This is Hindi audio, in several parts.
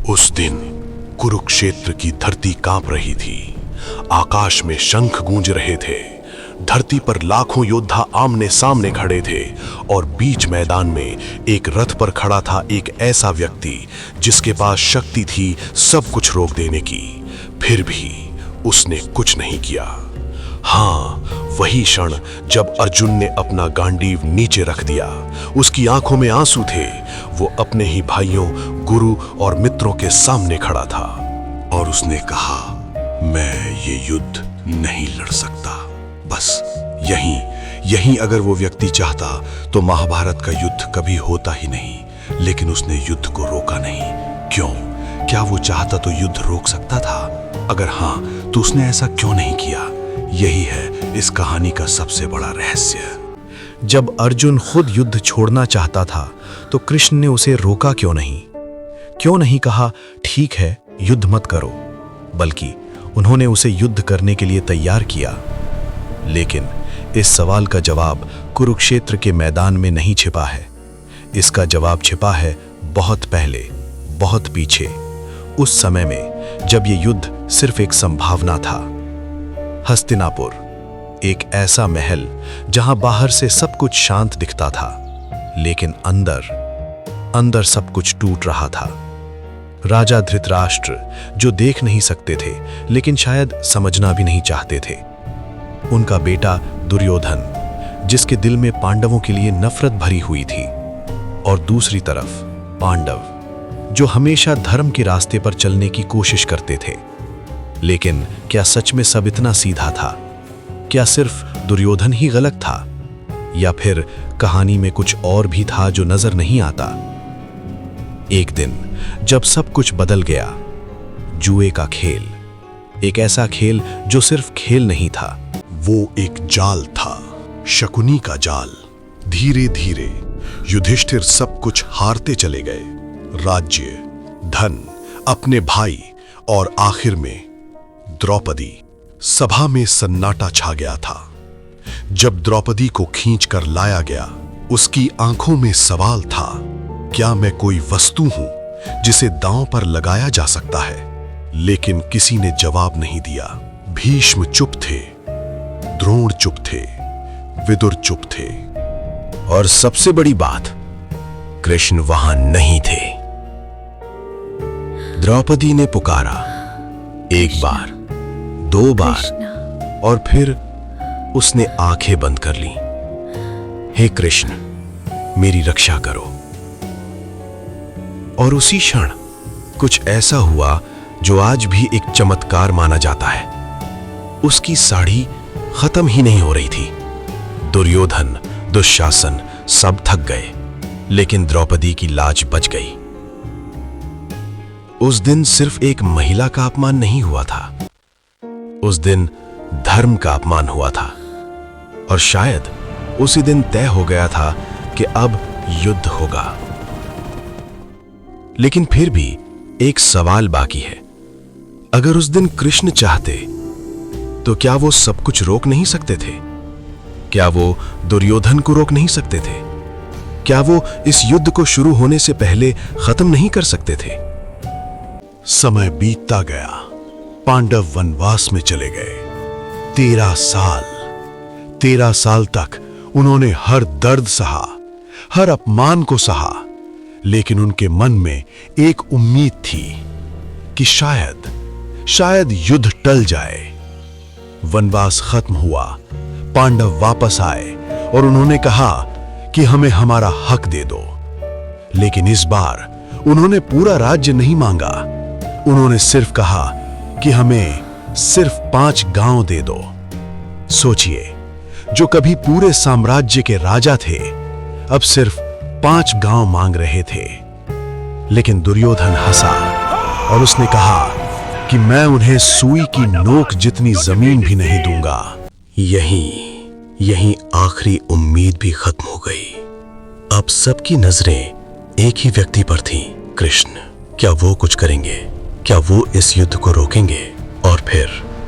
उस दिन कुरुक्षेत्र की धरती कांप रही थी। आकाश में शंख गूंज रहे थे। धरती पर लाखों योद्धा आमने सामने खड़े थे और बीच मैदान में एक रथ पर खड़ा था एक ऐसा व्यक्ति जिसके पास शक्ति थी सब कुछ रोक देने की। फिर भी उसने कुछ नहीं किया। हाँ, वही क्षण जब अर्जुन ने अपना गांडीव नीचे रख दिया। उसकी आंखों में आंसू थे। वो अपने ही भाइयों, गुरु और मित्रों के सामने खड़ा था और उसने कहा, मैं ये युद्ध नहीं लड़ सकता। बस यहीं अगर वो व्यक्ति चाहता तो महाभारत का युद्ध कभी होता ही नहीं। लेकिन उसने युद्ध को रोका नहीं। क्यों? क्या वो चाहता तो युद्ध रोक सकता था? अगर हाँ, तो उसने ऐसा क्यों नहीं किया? यही है इस कहानी का सबसे बड़ा रहस्य। जब अर्जुन खुद युद्ध छोड़ना चाहता था तो कृष्ण ने उसे रोका क्यों नहीं? क्यों नहीं कहा ठीक है युद्ध मत करो, बल्कि उन्होंने उसे युद्ध करने के लिए तैयार किया। लेकिन इस सवाल का जवाब कुरुक्षेत्र के मैदान में नहीं छिपा है। इसका जवाब छिपा है बहुत पहले, बहुत पीछे, उस समय में जब ये युद्ध सिर्फ एक संभावना था। हस्तिनापुर, एक ऐसा महल जहां बाहर से सब कुछ शांत दिखता था, लेकिन अंदर सब कुछ टूट रहा था। राजा धृतराष्ट्र, जो देख नहीं सकते थे लेकिन शायद समझना भी नहीं चाहते थे। उनका बेटा दुर्योधन, जिसके दिल में पांडवों के लिए नफरत भरी हुई थी। और दूसरी तरफ पांडव, जो हमेशा धर्म के रास्ते पर चलने की कोशिश करते थे। लेकिन क्या सच में सब इतना सीधा था? क्या सिर्फ दुर्योधन ही गलत था, या फिर कहानी में कुछ और भी था जो नजर नहीं आता? एक दिन जब सब कुछ बदल गया, जुए का खेल, एक ऐसा खेल जो सिर्फ खेल नहीं था। वो एक जाल था, शकुनी का जाल। धीरे धीरे युधिष्ठिर सब कुछ हारते चले गए, राज्य, धन, अपने भाई और आखिर में द्रौपदी। सभा में सन्नाटा छा गया था। जब द्रौपदी को खींचकर लाया गया, उसकी आंखों में सवाल था, क्या मैं कोई वस्तु हूं जिसे दांव पर लगाया जा सकता है? लेकिन किसी ने जवाब नहीं दिया। भीष्म चुप थे, द्रोण चुप थे, विदुर चुप थे, और सबसे बड़ी बात, कृष्ण वहां नहीं थे। द्रौपदी ने पुकारा, एक बार, दो बार, और फिर उसने आंखें बंद कर ली। हे कृष्ण, मेरी रक्षा करो। और उसी क्षण कुछ ऐसा हुआ जो आज भी एक चमत्कार माना जाता है। उसकी साड़ी खत्म ही नहीं हो रही थी। दुर्योधन, दुशासन सब थक गए, लेकिन द्रौपदी की लाज बच गई। उस दिन सिर्फ एक महिला का अपमान नहीं हुआ था, उस दिन धर्म का अपमान हुआ था। और शायद उसी दिन तय हो गया था कि अब युद्ध होगा। लेकिन फिर भी एक सवाल बाकी है। अगर उस दिन कृष्ण चाहते तो क्या वो सब कुछ रोक नहीं सकते थे? क्या वो दुर्योधन को रोक नहीं सकते थे? क्या वो इस युद्ध को शुरू होने से पहले खत्म नहीं कर सकते थे? समय बीतता गया। पांडव वनवास में चले गए। 13 साल तक उन्होंने हर दर्द सहा, हर अपमान को सहा। लेकिन उनके मन में एक उम्मीद थी कि शायद युद्ध टल जाए। वनवास खत्म हुआ, पांडव वापस आए और उन्होंने कहा कि हमें हमारा हक दे दो। लेकिन इस बार उन्होंने पूरा राज्य नहीं मांगा। उन्होंने सिर्फ कहा कि हमें सिर्फ 5 गांव दे दो। सोचिए, जो कभी पूरे साम्राज्य के राजा थे, अब सिर्फ 5 गांव मांग रहे थे। लेकिन दुर्योधन हंसा और उसने कहा कि मैं उन्हें सुई की नोक जितनी जमीन भी नहीं दूंगा। यहीं आखिरी उम्मीद भी खत्म हो गई। अब सबकी नजरें एक ही व्यक्ति पर थीं, कृष्ण। क्या वो कुछ करेंगे? क्या वो इस युद्ध को रोकेंगे? और फिर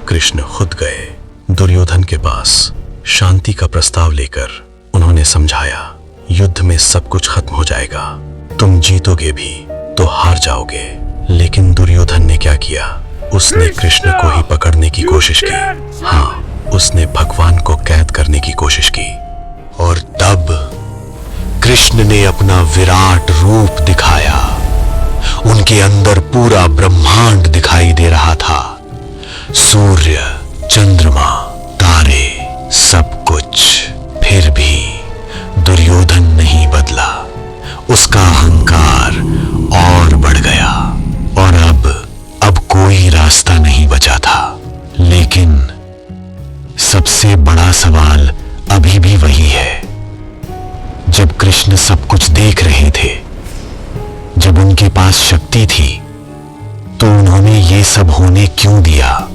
कृष्ण खुद गए दुर्योधन के पास शांति का प्रस्ताव लेकर। उन्होंने समझाया, युद्ध में सब कुछ खत्म हो जाएगा, तुम जीतोगे भी तो हार जाओगे, लेकिन दुर्योधन ने क्या किया? उसने कृष्ण को ही पकड़ने की कोशिश की। हाँ, उसने भगवान को कैद करने की कोशिश की। और तब कृष्ण ने अपना विराट रूप दिखाया। उनके अंदर पूरा ब्रह्मांड दिखाई दे रहा था। सूर्य, चंद्रमा, तारे, सब कुछ। फिर भी दुर्योधन नहीं बदला। उसका अहंकार और बढ़ गया और अब कोई रास्ता नहीं बचा था। लेकिन सबसे बड़ा सवाल अभी भी वही है। जब कृष्ण सब कुछ देख रहे थे, जब उनके पास शक्ति थी, तो उन्होंने ये सब होने क्यों दिया?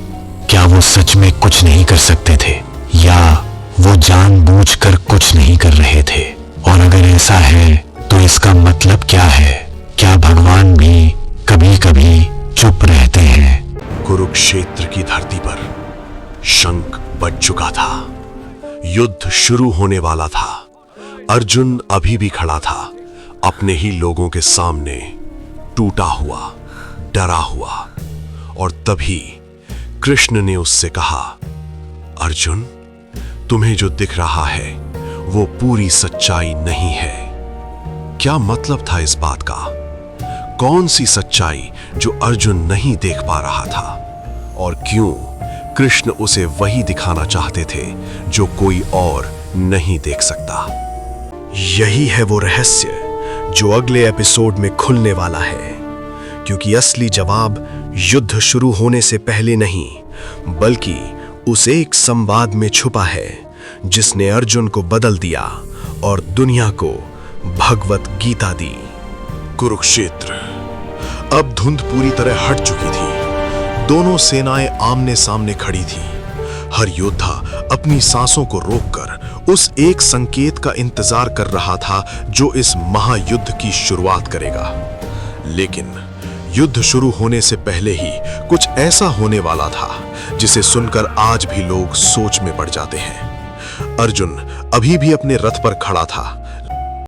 क्या वो सच में कुछ नहीं कर सकते थे, या वो जानबूझकर कुछ नहीं कर रहे थे? और अगर ऐसा है तो इसका मतलब क्या है? क्या भगवान भी कभी कभी चुप रहते हैं? कुरुक्षेत्र की धरती पर शंख बज चुका था। युद्ध शुरू होने वाला था। अर्जुन अभी भी खड़ा था, अपने ही लोगों के सामने, टूटा हुआ, डरा हुआ। और तभी कृष्ण ने उससे कहा, अर्जुन, तुम्हें जो दिख रहा है वो पूरी सच्चाई नहीं है। क्या मतलब था इस बात का? कौन सी सच्चाई जो अर्जुन नहीं देख पा रहा था? और क्यों कृष्ण उसे वही दिखाना चाहते थे जो कोई और नहीं देख सकता? यही है वो रहस्य जो अगले एपिसोड में खुलने वाला है, क्योंकि असली जवाब युद्ध शुरू होने से पहले नहीं, बल्कि उस एक संवाद में छुपा है जिसने अर्जुन को बदल दिया और दुनिया को भगवत गीता दी। कुरुक्षेत्र। अब धुंध पूरी तरह हट चुकी थी। दोनों सेनाएं आमने सामने खड़ी थी। हर योद्धा अपनी सांसों को रोककर उस एक संकेत का इंतजार कर रहा था जो इस महायुद्ध की शुरुआत करेगा। लेकिन युद्ध शुरू होने से पहले ही कुछ ऐसा होने वाला था जिसे सुनकर आज भी लोग सोच में पड़ जाते हैं। अर्जुन अभी भी अपने रथ पर खड़ा था,